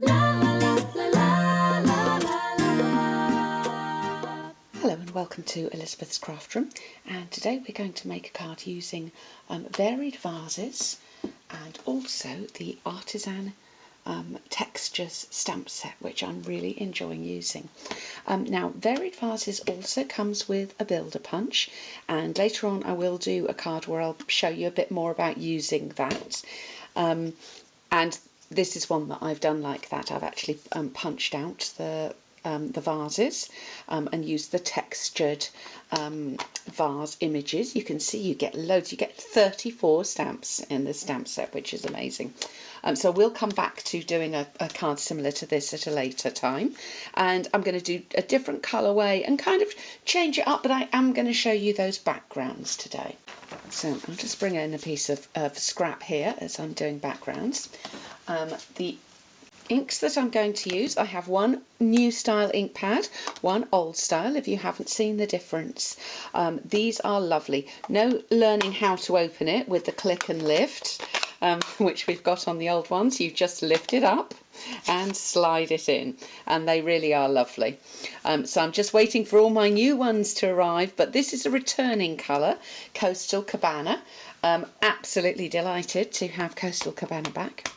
Hello and welcome to Elizabeth's Craft Room, and today we're going to make a card using varied vases and also the Artisan textures stamp set, which I'm really enjoying using. Now, varied vases also comes with a builder punch, and later on I will do a card where I'll show you a bit more about using that. And this is one that I've done like that. I've actually punched out the vases and used the textured vase images. You can see you get loads. You get 34 stamps in the stamp set, which is amazing. So we'll come back to doing a card similar to this at a later time, and I'm going to do a different colourway and kind of change it up, but I am going to show you those backgrounds today. So I'll just bring in a piece of scrap here as I'm doing backgrounds. The inks that I'm going to use, I have one new style ink pad, one old style, if you haven't seen the difference. These are lovely. No learning how to open it with the click and lift, which we've got on the old ones. You just lift it up and slide it in, and they really are lovely. So I'm just waiting for all my new ones to arrive, but this is a returning colour, Coastal Cabana. Absolutely delighted to have Coastal Cabana back.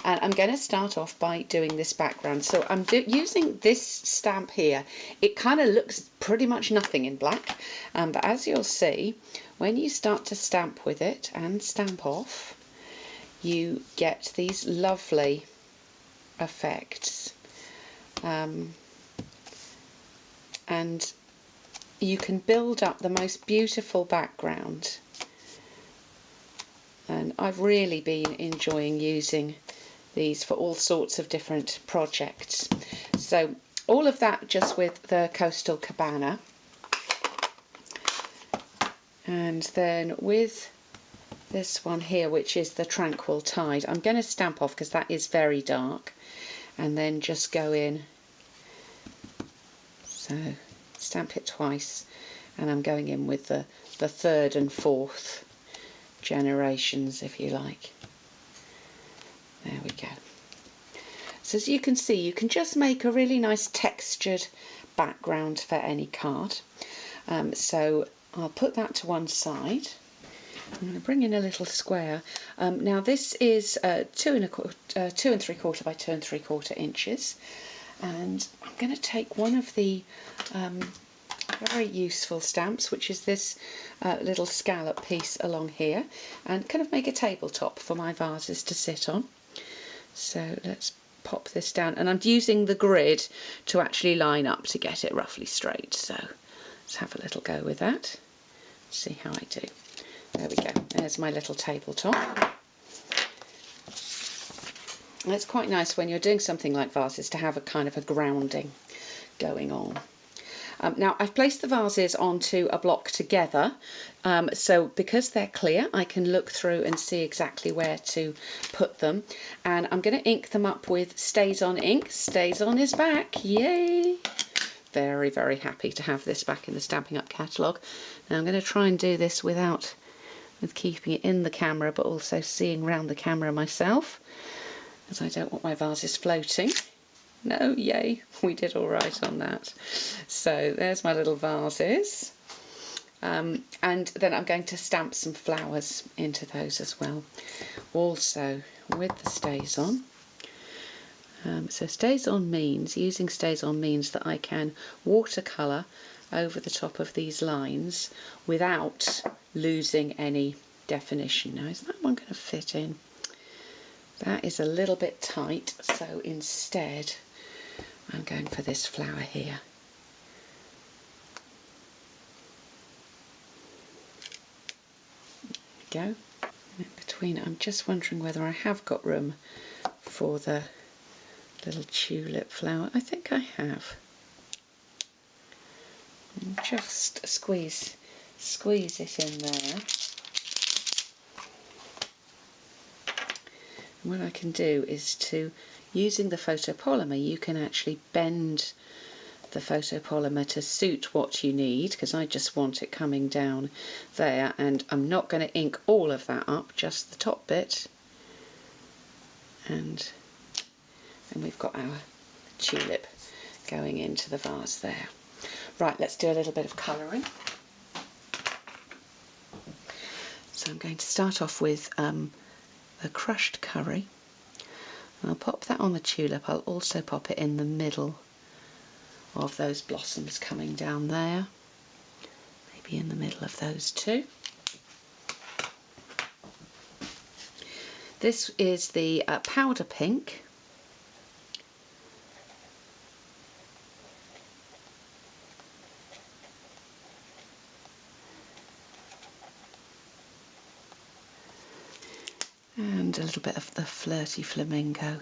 And I'm going to start off by doing this background. So I'm using this stamp here. It kind of looks pretty much nothing in black, but as you'll see, when you start to stamp with it and stamp off, you get these lovely effects. And you can build up the most beautiful background. And I've really been enjoying using these for all sorts of different projects. So all of that just with the Coastal Cabana, and then with this one here, which is the Tranquil Tide, I'm going to stamp off because that is very dark, and then just go in. So stamp it twice, and I'm going in with the third and fourth generations, if you like. There we go. So as you can see, you can just make a really nice textured background for any card. So I'll put that to one side. I'm going to bring in a little square. Now this is 2 3/4 by 2 3/4 inches, and I'm going to take one of the very useful stamps, which is this little scallop piece along here, and kind of make a tabletop for my vases to sit on. So let's pop this down, and I'm using the grid to actually line up to get it roughly straight. So let's have a little go with that. See how I do. There we go. There's my little tabletop. And it's quite nice when you're doing something like vases to have a kind of a grounding going on. Now I've placed the vases onto a block together, so because they're clear I can look through and see exactly where to put them, and I'm going to ink them up with Stays On ink. Stays On is back, yay! Very, very happy to have this back in the Stampin' Up catalogue. Now I'm going to try and do this with keeping it in the camera, but also seeing round the camera myself, as I don't want my vases floating. No, yay, we did all right on that. So there's my little vases. And then I'm going to stamp some flowers into those as well. Also with the Stays On. So Stays On means, using Stays On means that I can watercolour over the top of these lines without losing any definition. Now, is that one going to fit in? That is a little bit tight, so instead I'm going for this flower here. There we go. In between, I'm just wondering whether I have got room for the little tulip flower. I think I have. And just squeeze it in there. And what I can do is using the photopolymer, you can actually bend the photopolymer to suit what you need, because I just want it coming down there, and I'm not going to ink all of that up, just the top bit, and and we've got our tulip going into the vase there. Right, let's do a little bit of colouring. So I'm going to start off with the crushed curry. I'll pop that on the tulip. I'll also pop it in the middle of those blossoms coming down there. Maybe in the middle of those two. This is the powder pink. And a little bit of the flirty flamingo.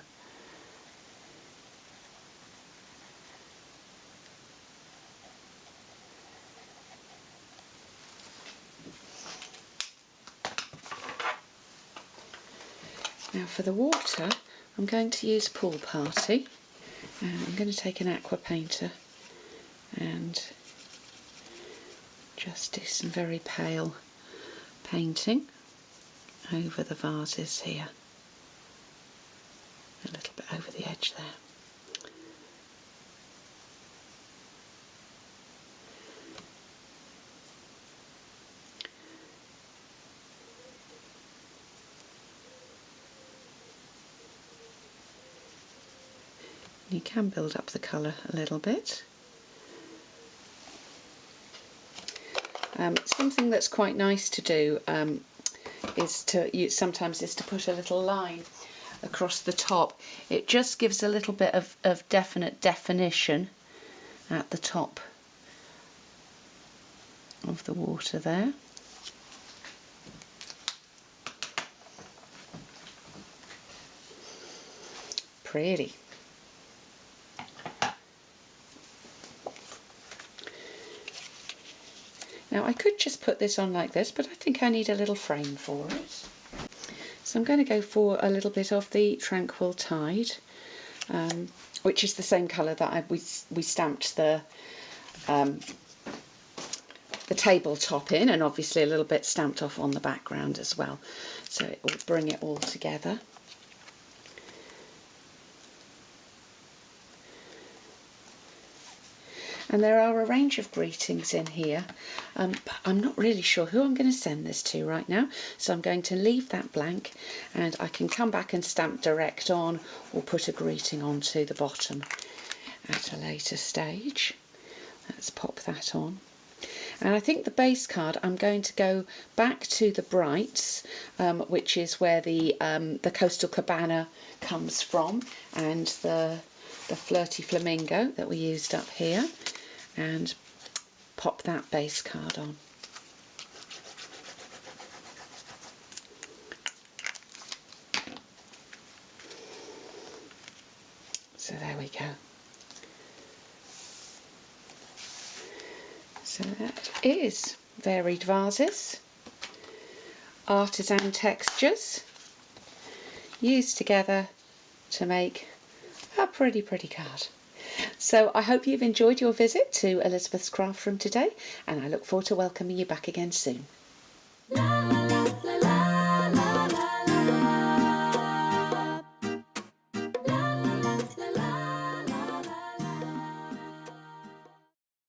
Now for the water, I'm going to use Pool Party. I'm going to take an aqua painter and just do some very pale painting over the vases here. A little bit over the edge there. You can build up the colour a little bit. Something that's quite nice to do sometimes is to put a little line across the top. It just gives a little bit of definite definition at the top of the water there. Pretty. Now I could just put this on like this, but I think I need a little frame for it. So I'm going to go for a little bit of the Tranquil Tide, which is the same colour that we stamped the tabletop in, and obviously a little bit stamped off on the background as well. So it will bring it all together. And there are a range of greetings in here, but I'm not really sure who I'm going to send this to right now, so I'm going to leave that blank, and I can come back and stamp direct on or put a greeting onto the bottom at a later stage. Let's pop that on. And I think the base card, I'm going to go back to the Brights, which is where the Coastal Cabana comes from, and the Flirty Flamingo that we used up here, and pop that base card on. So there we go. So that is Varied Vases, Artisan textures, used together to make a pretty card. So I hope you've enjoyed your visit to Elizabeth's Craft Room today, and I look forward to welcoming you back again soon.